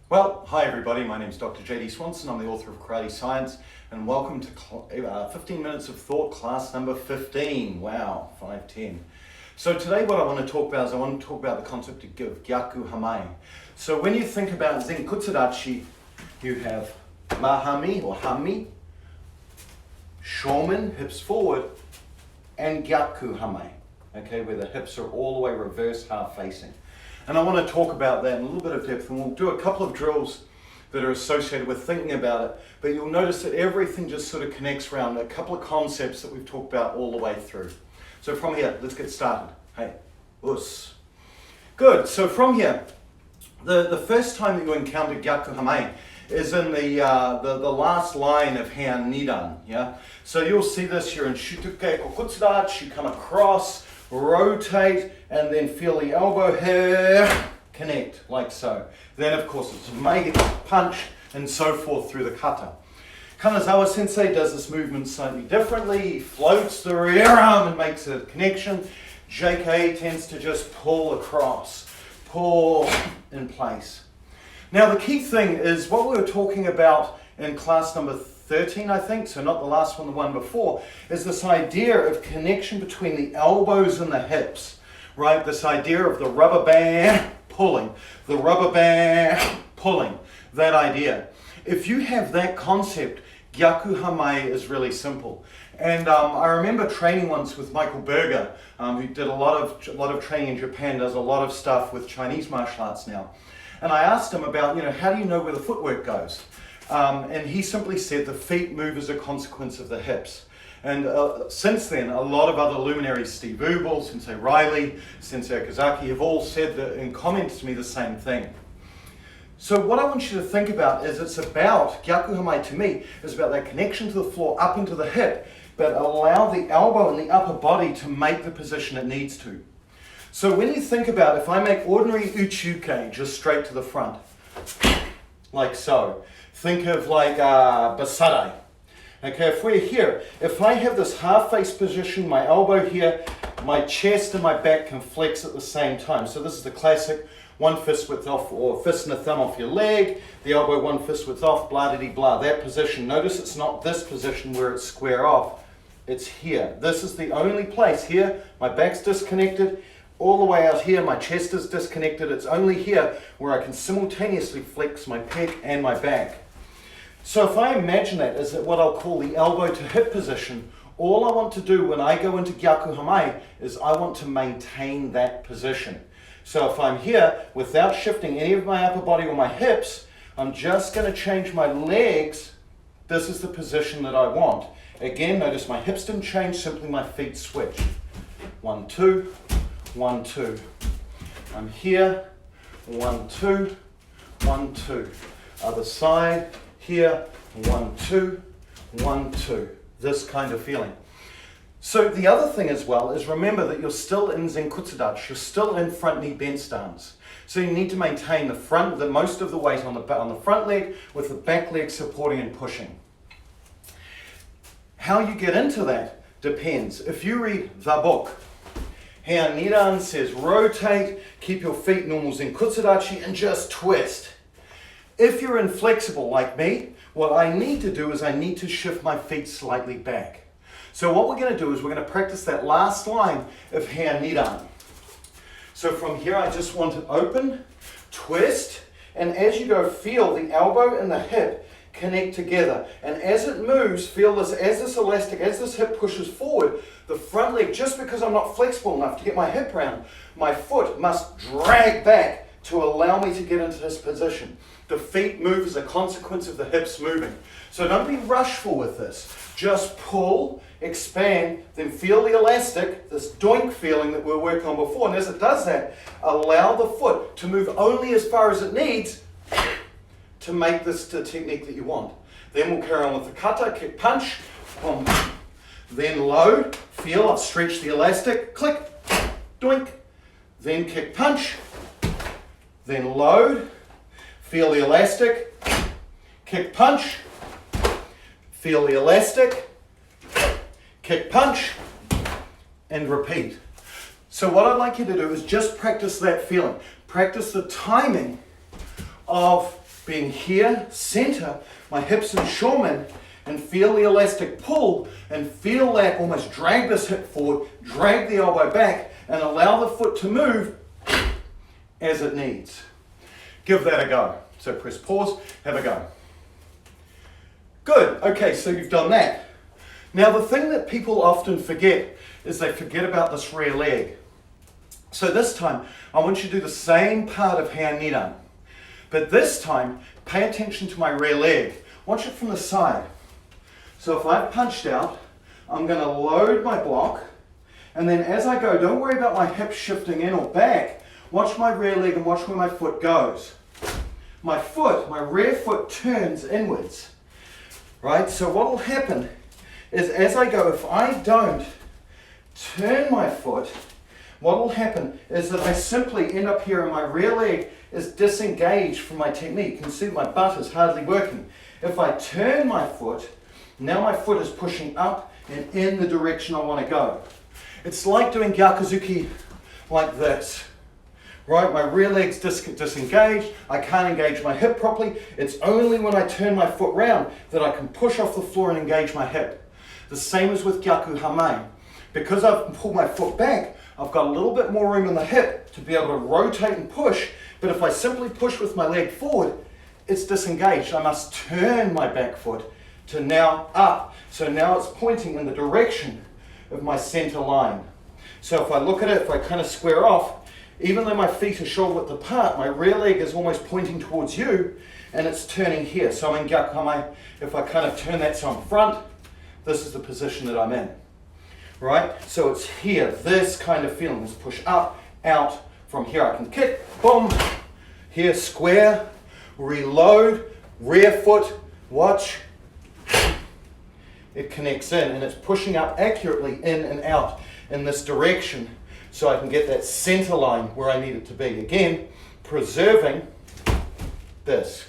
Well, hi everybody, my name is Dr. JD Swanson, I'm the author of Karate Science, and welcome to 15 Minutes of Thought, class number 15. Wow, 510. So today what I want to talk about is the concept of Gyaku Hanmi. So when you think about Zen Kutsurachi, you have Mahami or Hanmi, Shomen, hips forward, and Gyaku Hanmi, okay, where the hips are all the way reverse, half facing. And I want to talk about that in a little bit of depth, and we'll do a couple of drills that are associated with thinking about it, but you'll notice that everything just sort of connects around a couple of concepts that we've talked about all the way through. So from here, let's get started. Hey, us. Good, so from here, the first time that you encounter Gyaku Hanmi is in the last line of Heian Nidan, yeah? So you'll see this, you're in Shutuke Kokutsurachi, you come across, rotate, and then feel the elbow here, connect, like so. Then of course it's a mega punch, and so forth through the kata. Kanazawa sensei does this movement slightly differently. He floats the rear arm and makes a connection. JK tends to just pull across, pull in place. Now the key thing is what we were talking about in class number 13, I think, so not the last one, the one before, is this idea of connection between the elbows and the hips, right? This idea of the rubber band pulling, the rubber band pulling, that idea. If you have that concept, Gyaku Hanmi is really simple. And I remember training once with Michael Berger, who did a lot of training in Japan, does a lot of stuff with Chinese martial arts now. And I asked him about, how do you know where the footwork goes? And he simply said the feet move as a consequence of the hips. And since then, a lot of other luminaries, Steve Ubel, Sensei Riley, Sensei Okazaki, have all said that and commented to me the same thing. So what I want you to think about is it's about, Gyaku Hanmi to me, is about that connection to the floor up into the hip, but allow the elbow and the upper body to make the position it needs to. So when you think about, if I make ordinary uchuke, just straight to the front, like so, think of like basare. Okay, if we're here, if I have this half face position, my elbow here, my chest and my back can flex at the same time. So this is the classic one fist width off, or fist and a thumb off your leg, the elbow one fist width off, blah diddy blah. That position, notice it's not this position where it's square off, it's here. This is the only place here, my back's disconnected, all the way out here, my chest is disconnected. It's only here where I can simultaneously flex my pec and my back. So if I imagine that as what I'll call the elbow to hip position, all I want to do when I go into Gyaku Hanmi is I want to maintain that position. So if I'm here, without shifting any of my upper body or my hips, I'm just going to change my legs. This is the position that I want. Again, notice my hips didn't change, simply my feet switch. 1, 2, 1, 2. I'm here, 1, 2, 1, 2. Other side, here, 1, 2, 1, 2. This kind of feeling. So the other thing as well is remember that you're still in Zen Kutsurachi, you're still in front knee bent stance. So you need to maintain the most of the weight on the front leg with the back leg supporting and pushing. How you get into that depends. If you read the book, Heian Nidan says rotate, keep your feet normal Zen Kutsurachi, and just twist. If you're inflexible like me, what I need to do is I need to shift my feet slightly back. So what we're going to do is we're going to practice that last line of Heian Nidan. So from here I just want it open, twist, and as you go feel the elbow and the hip connect together. And as it moves, feel this, as this hip pushes forward, the front leg, just because I'm not flexible enough to get my hip round, my foot must drag back to allow me to get into this position. The feet move as a consequence of the hips moving. So don't be rushful with this. Just pull, expand, then feel the elastic, this doink feeling that we were working on before. And as it does that, allow the foot to move only as far as it needs to make this the technique that you want. Then we'll carry on with the kata, kick, punch, boom. Then load, feel, I've stretched the elastic, click, doink. Then kick, punch, then load, feel the elastic, kick, punch, feel the elastic, kick, punch, and repeat. So what I'd like you to do is just practice that feeling. Practice the timing of being here, center, my hips and shomen, and feel the elastic pull, and feel that almost drag this hip forward, drag the elbow back, and allow the foot to move as it needs. Give that a go. So press pause, have a go. Good, okay, so you've done that. Now the thing that people often forget is they forget about this rear leg. So this time, I want you to do the same part of Hanmi, but this time, pay attention to my rear leg. Watch it from the side. So if I've punched out, I'm going to load my block, and then as I go, don't worry about my hips shifting in or back. Watch my rear leg and watch where my foot goes. My rear foot turns inwards, right? So what will happen is as I go, if I don't turn my foot, what will happen is that I simply end up here and my rear leg is disengaged from my technique. You can see my butt is hardly working. If I turn my foot, now my foot is pushing up and in the direction I want to go. It's like doing Gyaku like this, right? My rear leg's disengaged. I can't engage my hip properly. It's only when I turn my foot round that I can push off the floor and engage my hip. The same as with Gyaku Hanmi. Because I've pulled my foot back, I've got a little bit more room in the hip to be able to rotate and push, but if I simply push with my leg forward, it's disengaged. I must turn my back foot to now up. So now it's pointing in the direction of my center line. So if I look at it, if I kind of square off, even though my feet are shoulder width apart, my rear leg is almost pointing towards you, and it's turning here. So I'm in Gyaku Hanmi. If I kind of turn that so I'm front, this is the position that I'm in. Right? So it's here, this kind of feeling, this push up, out, from here I can kick, boom, here square, reload, rear foot, watch, it connects in and it's pushing up accurately in and out in this direction so I can get that center line where I need it to be. Again, preserving this,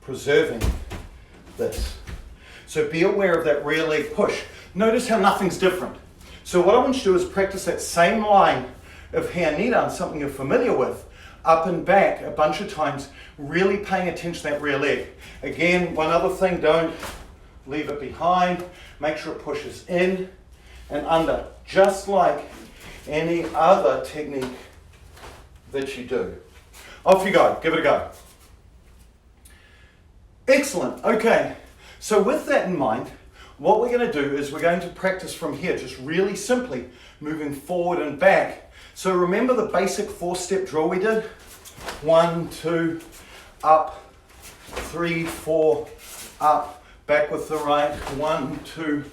preserving this. So be aware of that rear leg push. Notice how nothing's different. So what I want you to do is practice that same line of Hanmi, something you're familiar with, up and back a bunch of times, really paying attention to that rear leg. Again, one other thing, don't leave it behind. Make sure it pushes in and under, just like any other technique that you do. Off you go, give it a go. Excellent, okay. So with that in mind, what we're going to do is we're going to practice from here, just really simply moving forward and back. So remember the basic 4-step drill we did? 1, 2, up, 3, 4, up, back with the right, 1, 2,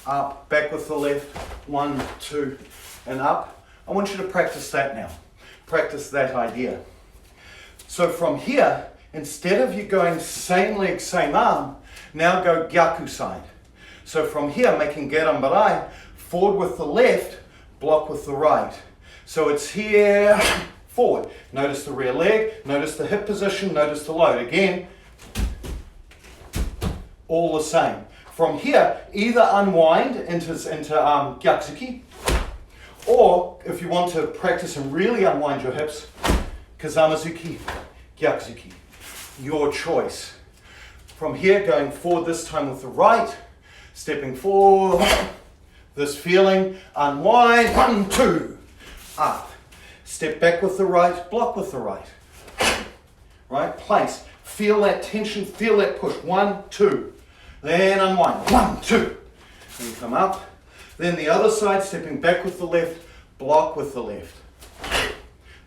up, back with the left, 1, 2, and up. I want you to practice that now. Practice that idea. So from here, instead of you going same leg, same arm, now go Gyaku side. So from here, making Gerambarai, forward with the left, block with the right. So it's here, forward. Notice the rear leg, notice the hip position, notice the load. Again, all the same. From here, either unwind into Gyakuzuki, or if you want to practice and really unwind your hips, Kazamazuki, Gyakuzuki. Your choice. From here, going forward this time with the right, stepping forward, this feeling, unwind, 1, 2, up. Step back with the right, block with the right. Right, place. Feel that tension, feel that push, 1, 2. Then unwind, 1, 2. Then come up. Then the other side, stepping back with the left, block with the left.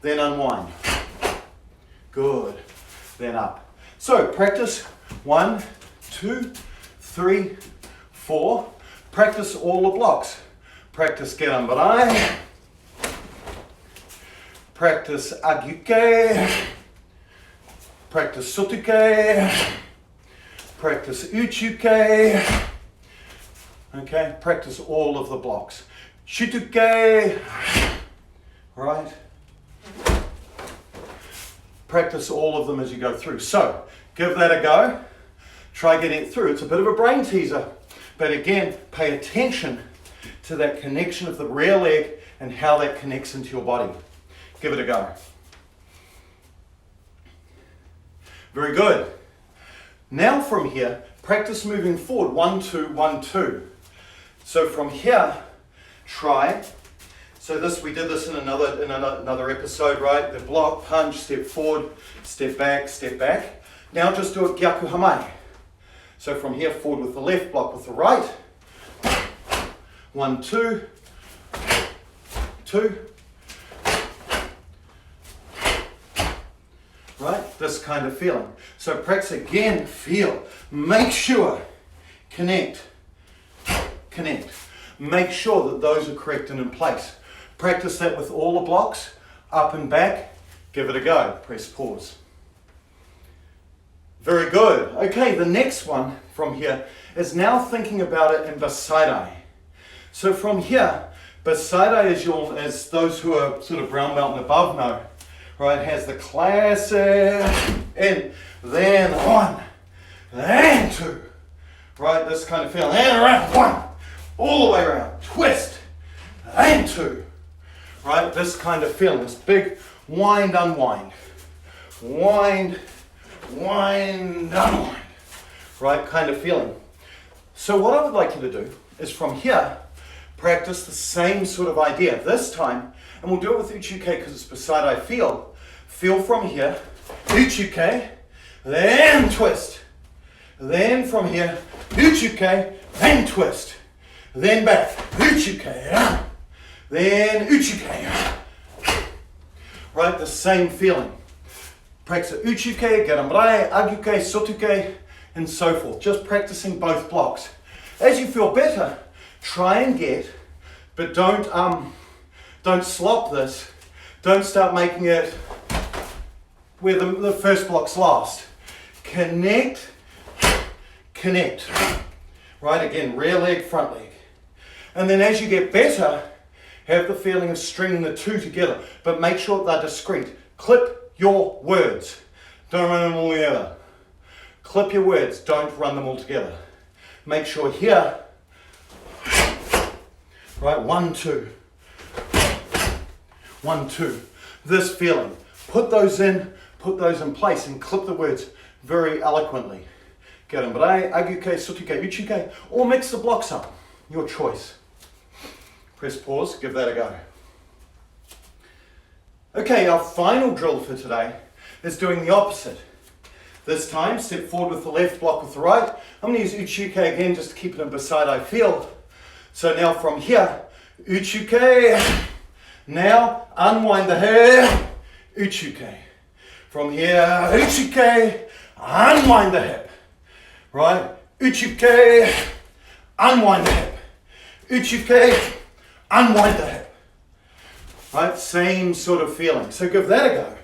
Then unwind. Good. Then up. So practice 1, 2, 3, 4. Practice all the blocks. Practice Gerambarai. Practice Agyuke. Practice Sotuke. Practice Uchuke. Okay, practice all of the blocks. Shituke. Right? Practice all of them as you go through. So, give that a go. Try getting it through. It's a bit of a brain teaser. But again, pay attention to that connection of the rear leg and how that connects into your body. Give it a go. Very good. Now from here, practice moving forward. 1, 2, 1, 2. So from here, try. So this, we did this in another episode, right? The block, punch, step forward, step back, step back. Now just do a Gyaku Hanmi. So from here, forward with the left, block with the right. 1, 2, 2. Right? This kind of feeling. So practice again, feel. Make sure, connect. Make sure that those are correct and in place. Practice that with all the blocks, up and back. Give it a go. Press pause. Very good. Okay, the next one from here is now thinking about it in Basaidai. So from here, Basaidai as those who are sort of brown belt and above know, right, has the classic in, then 1, then 2, right, this kind of feeling, and around 1, all the way around, twist, and 2, right, this kind of feeling, this big wind, unwind, wind, unwind, right, kind of feeling. So what I would like you to do is from here, practice the same sort of idea. This time, and we'll do it with Uchuke because it's Basaidai feel. Feel from here, Uchuke, then twist. Then from here, Uchuke, then twist. Then back, Uchuke, then Uchuke. Right, the same feeling. Practice Uchuke, Garamrai, Agyuke, Sotuke, and so forth. Just practicing both blocks. As you feel better, try and get, but don't slop this. Don't start making it where the first block's last. Connect. Right, again, rear leg, front leg. And then as you get better, have the feeling of stringing the two together, but make sure they're discrete. Clip your words. Don't run them all together. Clip your words, don't run them all together. Make sure here, right, 1, 2. 1, 2. This feeling. Put those in place and clip the words very eloquently. Garamrai, Agyuke, Sotuke, Uchuke, or mix the blocks up. Your choice. Press pause, give that a go. Okay, our final drill for today is doing the opposite. This time, step forward with the left, block with the right. I'm going to use Uchuke again just to keep it in Basaidai feel. So now from here, Uchuke. Now unwind the hair, Uchuke. From here, Uchuke, unwind the hip. Right? Uchuke, unwind the hip. Uchuke, unwind the hip. Right? Same sort of feeling. So give that a go.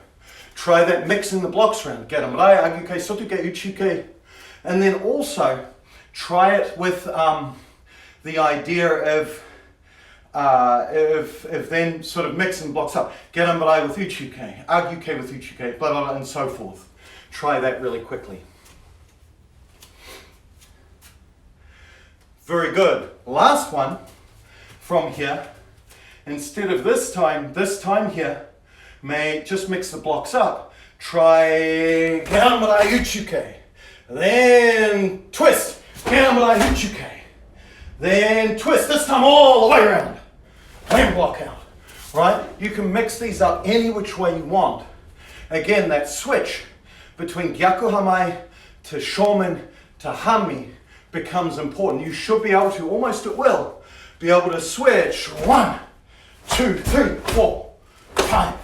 Try that mixing the blocks around. Garamrai, Agyuke, Sotuke, Uchuke. And then also try it with the idea of then sort of mixing blocks up. Garamrai with Uchuke, Agyuke with Uchuke, blah, blah, blah, and so forth. Try that really quickly. Very good. Last one from here. Instead of this time here, may just mix the blocks up. Try Garamrai Uchuke, then twist, Garamrai Uchuke, then twist, this time all the way around. Hand block out, right? You can mix these up any which way you want. Again, that switch between Gyaku Hanmi to Shomen to Hanmi becomes important. You should be able to, almost at will, be able to switch 1, 2, 3, 4, 5.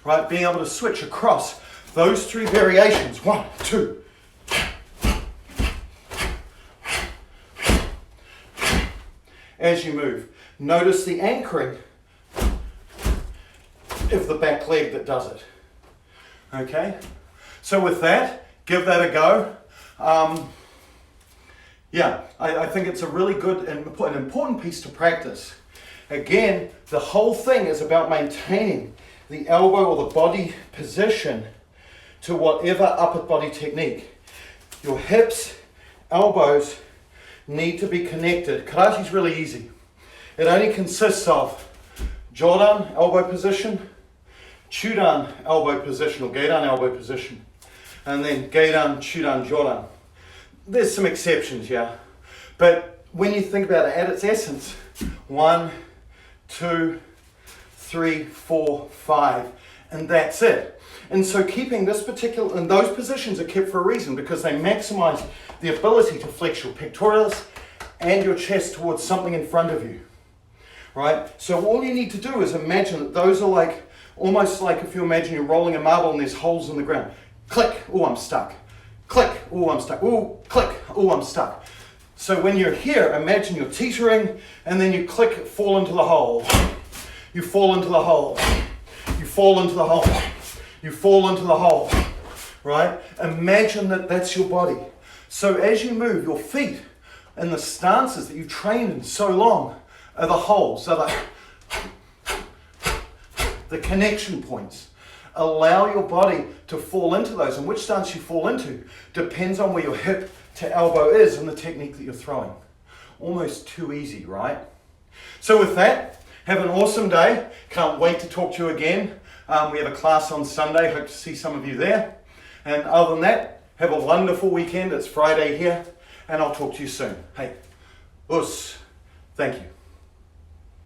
Right, being able to switch across those 3 variations. 1, 2. As you move, notice the anchoring of the back leg that does it. Okay, so with that, give that a go. I think it's a really good and an important piece to practice. Again, the whole thing is about maintaining the elbow or the body position to whatever upper body technique. Your hips, elbows need to be connected. Karate is really easy. It only consists of Jodan, elbow position, Chudan, elbow position, or Geidan, elbow position. and then geidan, chudan, jodan. There's some exceptions, yeah? But when you think about it at its essence, 1, 2, 3, 4, 5, and that's it. And so keeping this particular, and those positions are kept for a reason because they maximize the ability to flex your pectoralis and your chest towards something in front of you, right? So all you need to do is imagine that those are like, almost like if you imagine you're rolling a marble and there's holes in the ground. Click, oh, I'm stuck. Click, oh, I'm stuck. Oh, click, oh, I'm stuck. So when you're here, imagine you're teetering and then you click, fall into the hole. You fall into the hole. You fall into the hole. You fall into the hole, right? Imagine that that's your body. So as you move, your feet and the stances that you've trained in so long are the holes, are the connection points. Allow your body to fall into those, and which stance you fall into depends on where your hip to elbow is and the technique that you're throwing. Almost too easy, right? So with that, have an awesome day. Can't wait to talk to you again. We have a class on Sunday. Hope to see some of you there. And other than that, have a wonderful weekend. It's Friday here, and I'll talk to you soon. Hey, us. Thank you.